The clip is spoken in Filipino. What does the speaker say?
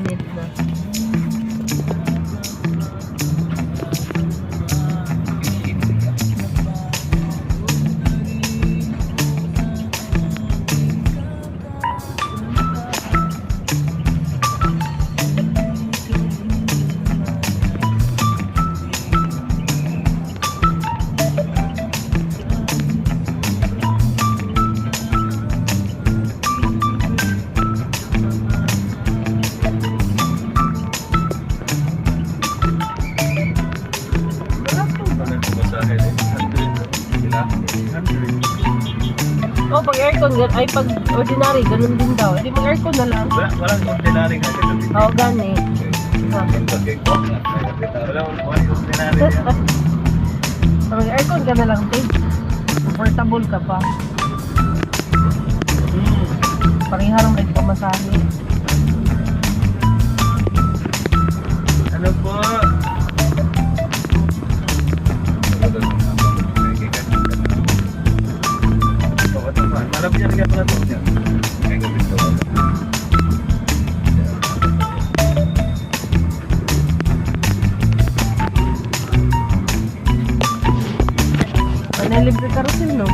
init na. Oh, pag aircon, ay pag ordinary, ganun din daw. Hindi mag aircon na lang. Walang ordinary nga. Oo, gani. Walang ordinary yan. Pag aircon ka na lang, te. Comfortable ka pa. Pariharang may pamasahe. Ano po? Marami niya rin pala doon yan. Libre karosil, no?